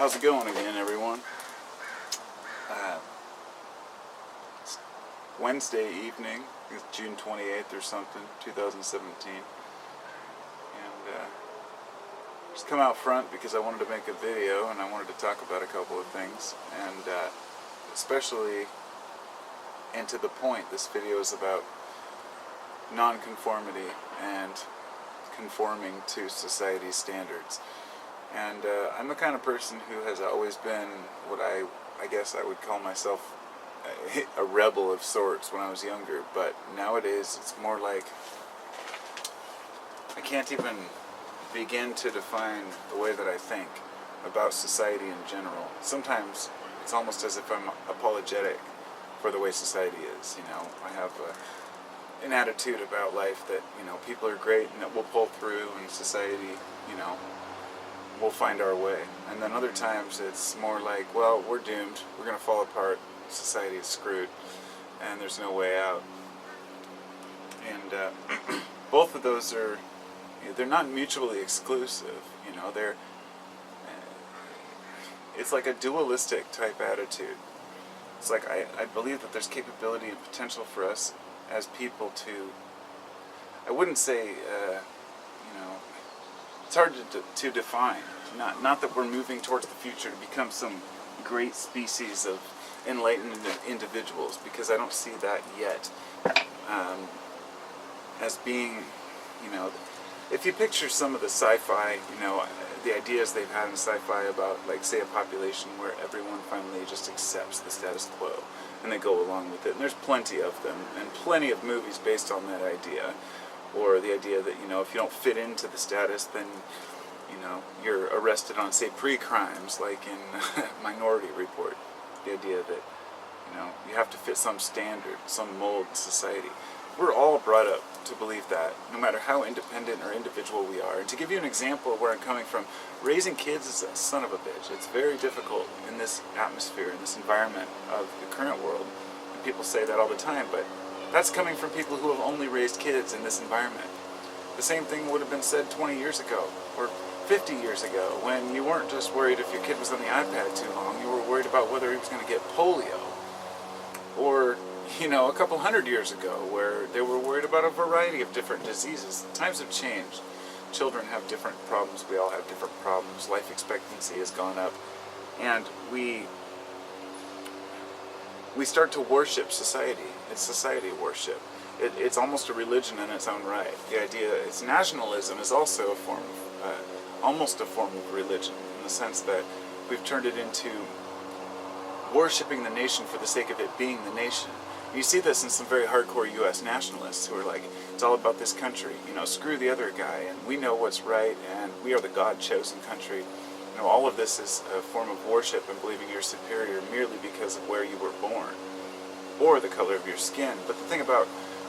How's it going again, everyone? It's Wednesday evening, it's June 28th or something, 2017. And just come out front because I wanted to make a video and I wanted to talk about a couple of things. And especially, and to the point, this video is about non-conformity and conforming to society's standards. And I'm the kind of person who has always been what I guess I would call myself a rebel of sorts when I was younger, but nowadays it's more like I can't even begin to define the way that I think about society in general. Sometimes it's almost as if I'm apologetic for the way society is. You know, I have an attitude about life that, you know, people are great and that we'll pull through, and society, you know, we'll find our way. And then other times it's more like, well, we're doomed, we're going to fall apart, society is screwed, and there's no way out. And both of those are, they're not mutually exclusive, you know, it's like a dualistic type attitude. It's like I believe that there's capability and potential for us as people to, I wouldn't say, you know, it's hard to define. Not that we're moving towards the future to become some great species of enlightened individuals, because I don't see that yet as being, you know, if you picture some of the sci-fi, you know, the ideas they've had in sci-fi about, like, say, a population where everyone finally just accepts the status quo and they go along with it, and there's plenty of them and plenty of movies based on that idea. Or the idea that, you know, if you don't fit into the status, then, you know, you're arrested on, say, pre-crimes, like in Minority Report. The idea that, you know, you have to fit some standard, some mold in society. We're all brought up to believe that, no matter how independent or individual we are. And to give you an example of where I'm coming from, raising kids is a son of a bitch. It's very difficult in this atmosphere, in this environment of the current world. And people say that all the time, but that's coming from people who have only raised kids in this environment. The same thing would have been said 20 years ago, or 50 years ago, when you weren't just worried if your kid was on the iPad too long, you were worried about whether he was going to get polio. Or, you know, a couple hundred years ago, where they were worried about a variety of different diseases. Times have changed. Children have different problems, we all have different problems. Life expectancy has gone up, and we start to worship society. It's society worship. It's almost a religion in its own right. The idea, it's nationalism is also a form of, almost a form of religion, in the sense that we've turned it into worshiping the nation for the sake of it being the nation. You see this in some very hardcore U.S. nationalists who are like, it's all about this country, you know, screw the other guy, and we know what's right, and we are the God-chosen country. You know, all of this is a form of worship and believing you're superior merely because of where you were born, or the color of your skin. But the thing about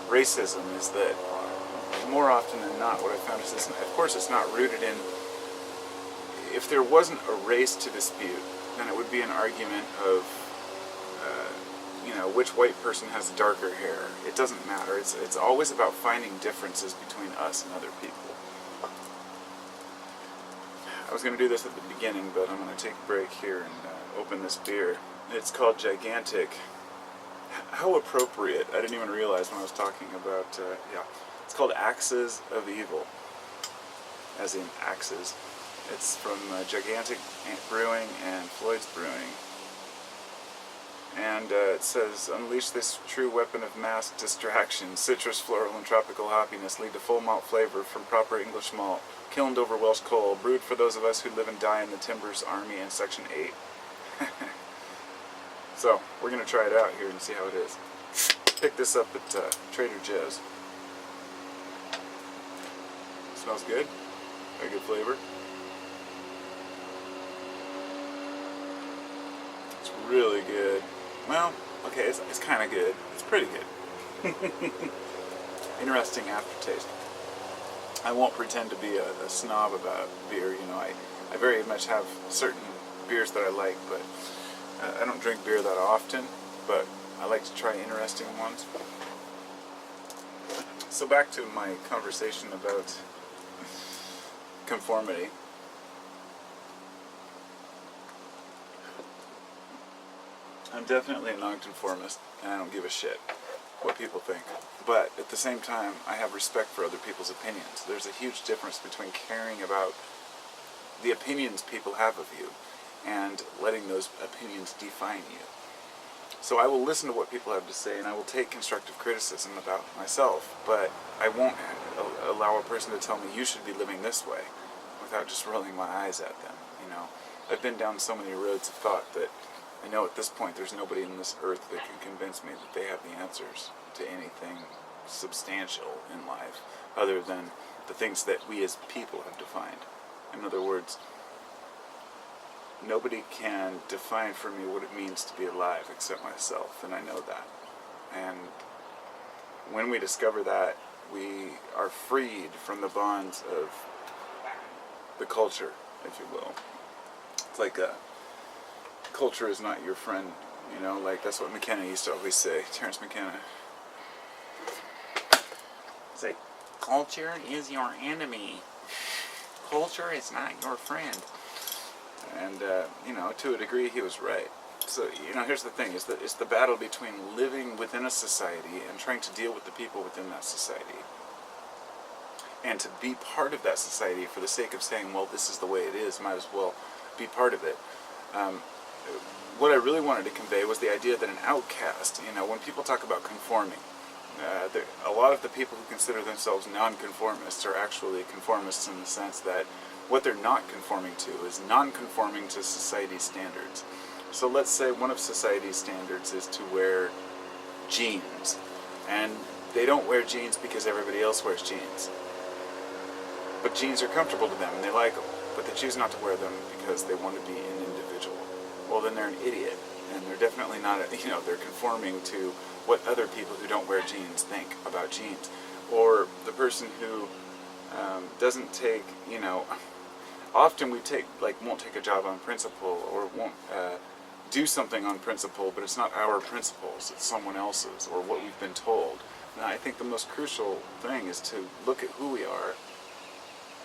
racism is that more often than not, what I found is this, of course it's not rooted in, if there wasn't a race to dispute, then it would be an argument of, you know, which white person has darker hair. It doesn't matter. It's always about finding differences between us and other people. I was going to do this at the beginning, but I'm going to take a break here and open this beer. It's called Gigantic. How appropriate. I didn't even realize when I was talking about, yeah. It's called Axes of Evil, as in axes. It's from Gigantic Brewing and Floyd's Brewing. And it says, unleash this true weapon of mass distraction. Citrus, floral, and tropical hoppiness lead to full malt flavor from proper English malt, kilned over Welsh coal, brewed for those of us who live and die in the Timbers Army in Section 8. So, we're going to try it out here and see how it is. Pick this up at Trader Joe's. Smells good. Very good flavor. It's really good. Well, okay, it's kind of good. It's pretty good. Interesting aftertaste. I won't pretend to be a snob about beer. You know, I very much have certain beers that I like, but I don't drink beer that often, but I like to try interesting ones. So back to my conversation about conformity. I'm definitely a nonconformist, and I don't give a shit what people think. But at the same time, I have respect for other people's opinions. There's a huge difference between caring about the opinions people have of you and letting those opinions define you. So I will listen to what people have to say, and I will take constructive criticism about myself, but I won't allow a person to tell me you should be living this way without just rolling my eyes at them. You know, I've been down so many roads of thought that I know at this point there's nobody in this earth that can convince me that they have the answers to anything substantial in life other than the things that we as people have defined. In other words, nobody can define for me what it means to be alive except myself, and I know that. And when we discover that, we are freed from the bonds of the culture, if you will. It's like culture is not your friend, you know, like that's what McKenna used to always say, Terrence McKenna. Say, culture is your enemy. Culture is not your friend. And, you know, to a degree he was right. So, you know, here's the thing, it's the battle between living within a society and trying to deal with the people within that society. And to be part of that society for the sake of saying, well, this is the way it is, might as well be part of it. What I really wanted to convey was the idea that an outcast, you know, when people talk about conforming, a lot of the people who consider themselves non-conformists are actually conformists in the sense that what they're not conforming to is non-conforming to society's standards. So let's say one of society's standards is to wear jeans, and they don't wear jeans because everybody else wears jeans. But jeans are comfortable to them and they like them, but they choose not to wear them because they want to be an individual. Well, then they're an idiot, and they're definitely not, you know, they're conforming to what other people who don't wear jeans think about jeans. Or the person who doesn't take, you know, often we won't take a job on principle, or won't do something on principle, but it's not our principles, it's someone else's, or what we've been told. And I think the most crucial thing is to look at who we are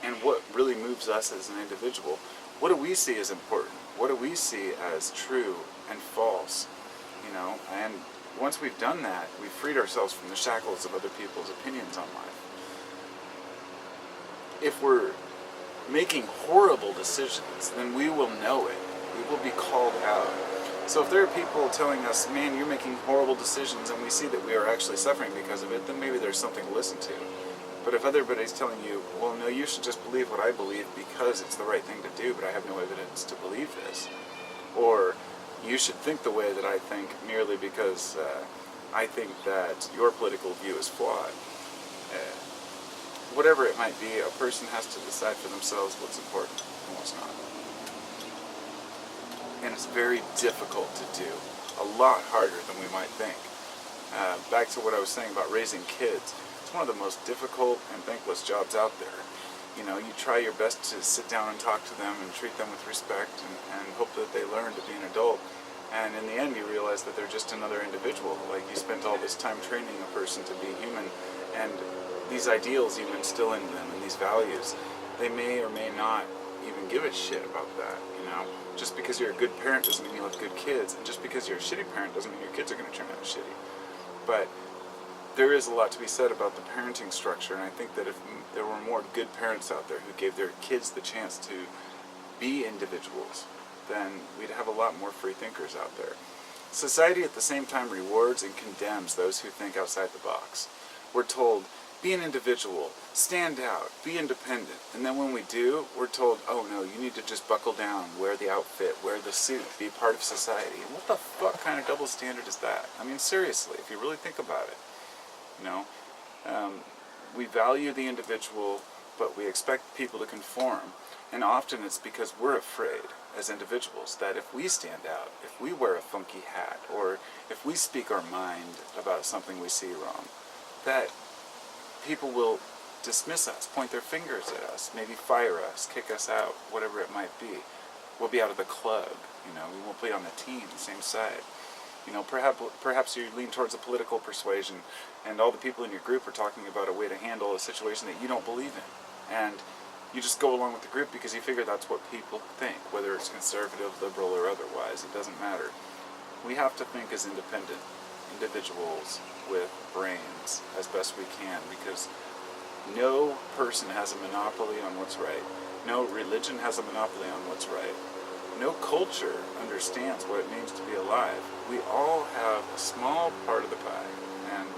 and what really moves us as an individual. What do we see as important? What do we see as true and false? You know, and once we've done that, we've freed ourselves from the shackles of other people's opinions on life. If we're making horrible decisions, then we will know it. We will be called out. So if there are people telling us, man, you're making horrible decisions, and we see that we are actually suffering because of it, then maybe there's something to listen to. But if everybody's telling you, well, no, you should just believe what I believe because it's the right thing to do, but I have no evidence to believe this. Or you should think the way that I think merely because I think that your political view is flawed. Whatever it might be, a person has to decide for themselves what's important and what's not. And it's very difficult to do. A lot harder than we might think. Back to what I was saying about raising kids. It's one of the most difficult and thankless jobs out there. You know, you try your best to sit down and talk to them and treat them with respect and hope that they learn to be an adult. And in the end, you realize that they're just another individual. Like, you spent all this time training a person to be human, and these ideals you instill in them and these values, they may or may not even give a shit about that, you know? Just because you're a good parent doesn't mean you'll have good kids, and just because you're a shitty parent doesn't mean your kids are going to turn out shitty. But there is a lot to be said about the parenting structure, and I think that if there were more good parents out there who gave their kids the chance to be individuals, then we'd have a lot more free thinkers out there. Society at the same time rewards and condemns those who think outside the box. We're told, be an individual, stand out, be independent. And then when we do, we're told, oh no, you need to just buckle down, wear the outfit, wear the suit, be part of society. What the fuck kind of double standard is that? I mean, seriously, if you really think about it. You know, we value the individual, but we expect people to conform. And often it's because we're afraid as individuals that if we stand out, if we wear a funky hat, or if we speak our mind about something we see wrong, that people will dismiss us, point their fingers at us, maybe fire us, kick us out, whatever it might be. We'll be out of the club, you know, we won't play on the team, the same side. You know, perhaps you lean towards a political persuasion, and all the people in your group are talking about a way to handle a situation that you don't believe in. And you just go along with the group because you figure that's what people think, whether it's conservative, liberal, or otherwise, it doesn't matter. we have to think as independent individuals with brains as best we can, because no person has a monopoly on what's right. No religion has a monopoly on what's right. No culture understands what it means to be alive. We all have a small part of the pie, and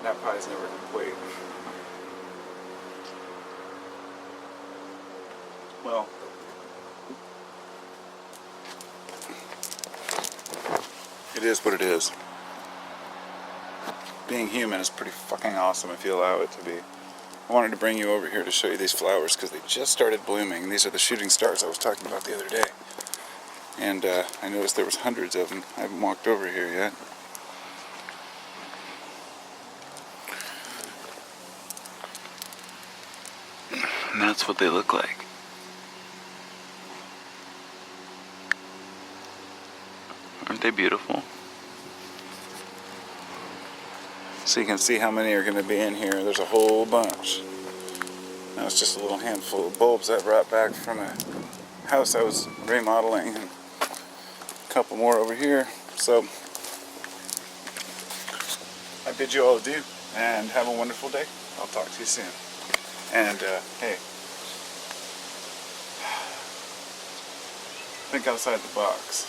that pie is never complete. Well, it is what it is. Being human is pretty fucking awesome if you allow it to be. I wanted to bring you over here to show you these flowers because they just started blooming. These are the shooting stars I was talking about the other day. And I noticed there was hundreds of them. I haven't walked over here yet. And that's what they look like. Aren't they beautiful? So you can see how many are going to be in here. There's a whole bunch. Now it's just a little handful of bulbs I brought back from a house I was remodeling, and a couple more over here. So I bid you all adieu and have a wonderful day. I'll talk to you soon. And hey, think outside the box.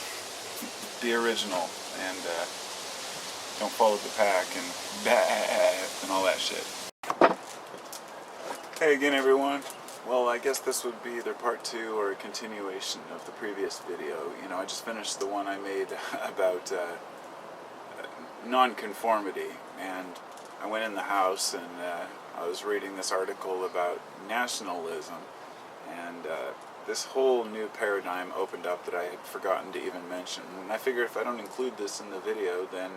Be original, and don't follow the pack and all that shit. Hey again, everyone. Well, I guess this would be either part 2 or a continuation of the previous video. You know, I just finished the one I made about non-conformity, and I went in the house and I was reading this article about nationalism, and this whole new paradigm opened up that I had forgotten to even mention. And I figured if I don't include this in the video, then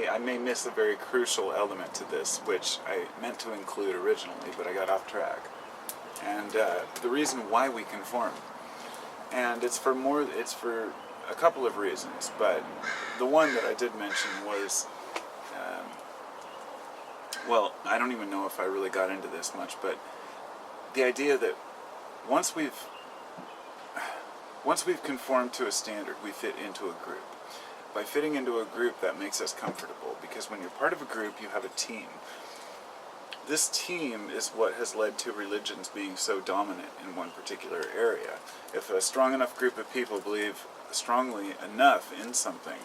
I may miss a very crucial element to this, which I meant to include originally, but I got off track. And the reason why we conform, and it's for a couple of reasons, but the one that I did mention was, well, I don't even know if I really got into this much, but the idea that once we've conformed to a standard, we fit into a group. By fitting into a group, that makes us comfortable, because when you're part of a group, you have a team. This team is what has led to religions being so dominant in one particular area. If a strong enough group of people believe strongly enough in something,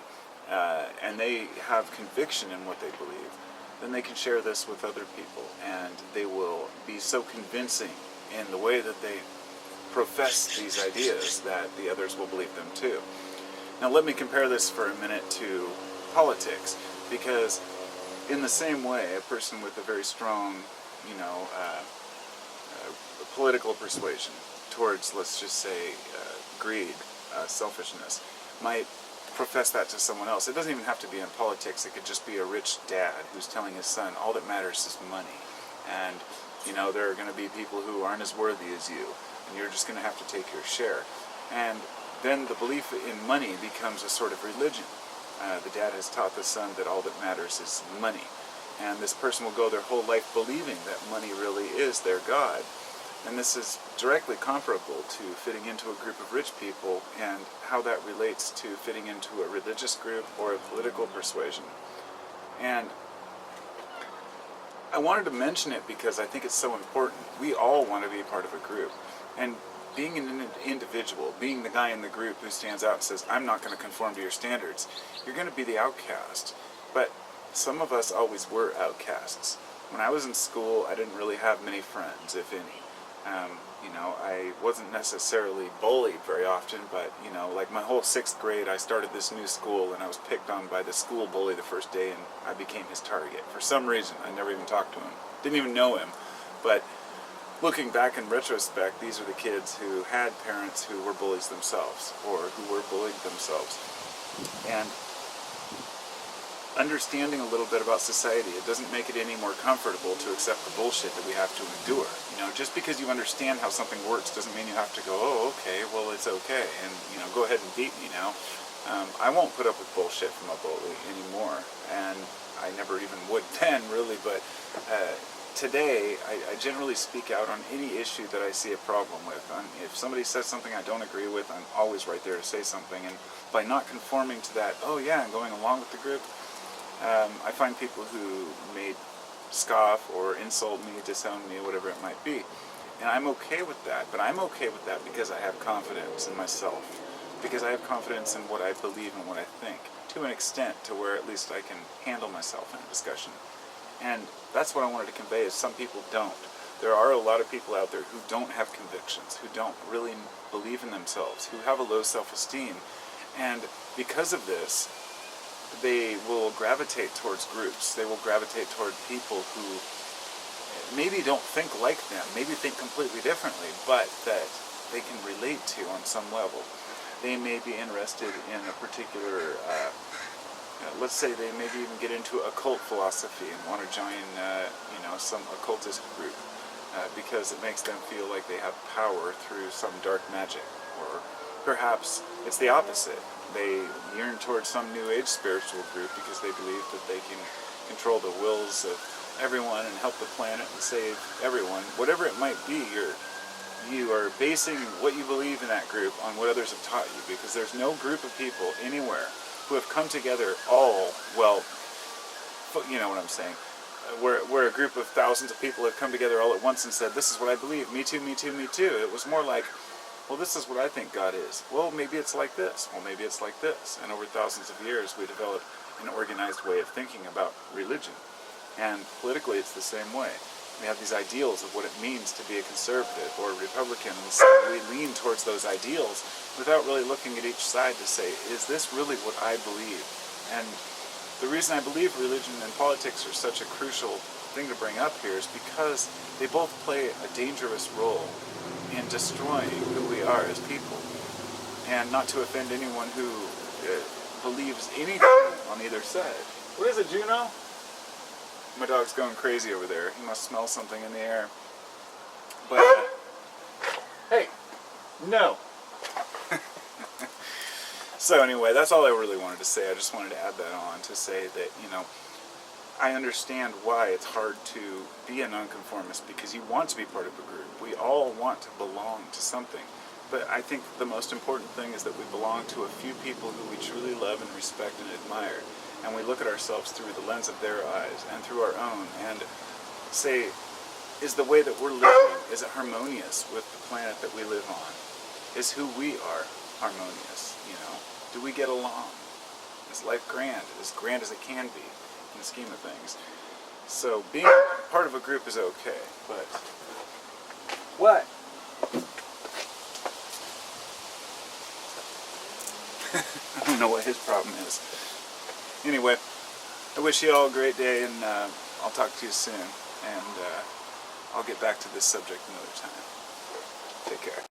and they have conviction in what they believe, then they can share this with other people, and they will be so convincing in the way that they profess these ideas that the others will believe them too. Now let me compare this for a minute to politics, because in the same way, a person with a very strong, political persuasion towards, let's just say, greed, selfishness, might profess that to someone else. It doesn't even have to be in politics. It could just be a rich dad who's telling his son, all that matters is money. And, there are going to be people who aren't as worthy as you, and you're just going to have to take your share. And then the belief in money becomes a sort of religion. The dad has taught the son that all that matters is money. And this person will go their whole life believing that money really is their God. And this is directly comparable to fitting into a group of rich people, and how that relates to fitting into a religious group or a political persuasion. And I wanted to mention it because I think it's so important. We all want to be part of a group. And being an individual, being the guy in the group who stands out and says, I'm not going to conform to your standards, you're going to be the outcast. But some of us always were outcasts. When I was in school, I didn't really have many friends, if any. I wasn't necessarily bullied very often, but, like my whole 6th grade, I started this new school, and I was picked on by the school bully the first day, and I became his target. For some reason, I never even talked to him. Didn't even know him. But looking back in retrospect, these are the kids who had parents who were bullies themselves, or who were bullied themselves. And understanding a little bit about society, it doesn't make it any more comfortable to accept the bullshit that we have to endure. Just because you understand how something works doesn't mean you have to go, oh, okay, well, it's okay, and, go ahead and beat me now. I won't put up with bullshit from a bully anymore, and I never even would then, really, but today, I generally speak out on any issue that I see a problem with. If somebody says something I don't agree with, I'm always right there to say something. And by not conforming to that, oh yeah, and going along with the group, I find people who may scoff or insult me, disown me, whatever it might be. And I'm okay with that, but I'm okay with that because I have confidence in myself, because I have confidence in what I believe and what I think, to an extent to where at least I can handle myself in a discussion. And that's what I wanted to convey, is some people don't. There are a lot of people out there who don't have convictions, who don't really believe in themselves, who have a low self-esteem. And because of this, they will gravitate towards groups. They will gravitate toward people who maybe don't think like them, maybe think completely differently, but that they can relate to on some level. They may be interested in a particular, let's say they maybe even get into occult philosophy and want to join, some occultist group because it makes them feel like they have power through some dark magic. Or perhaps it's the opposite. They yearn towards some New Age spiritual group because they believe that they can control the wills of everyone and help the planet and save everyone. Whatever it might be, you are basing what you believe in that group on what others have taught you, because there's no group of people anywhere who have come together all, well, you know what I'm saying, where a group of thousands of people have come together all at once and said, this is what I believe, me too, me too, me too. It was more like, well, this is what I think God is. Well, maybe it's like this. Well, maybe it's like this. And over thousands of years, we developed an organized way of thinking about religion. And politically, it's the same way. We have these ideals of what it means to be a conservative or a Republican, and so we lean towards those ideals without really looking at each side to say, is this really what I believe? And the reason I believe religion and politics are such a crucial thing to bring up here is because they both play a dangerous role in destroying who we are as people. And not to offend anyone who believes anything on either side. What is it, Juno? My dog's going crazy over there. He must smell something in the air. But, hey, no. So anyway, that's all I really wanted to say. I just wanted to add that on to say that, I understand why it's hard to be a nonconformist, because you want to be part of a group. We all want to belong to something. But I think the most important thing is that we belong to a few people who we truly love and respect and admire. And we look at ourselves through the lens of their eyes and through our own and say, is the way that we're living, is it harmonious with the planet that we live on? Is who we are harmonious, Do we get along? Is life grand as it can be in the scheme of things? So being part of a group is okay, but... What? I don't know what his problem is. Anyway, I wish you all a great day, and I'll talk to you soon. And I'll get back to this subject another time. Take care.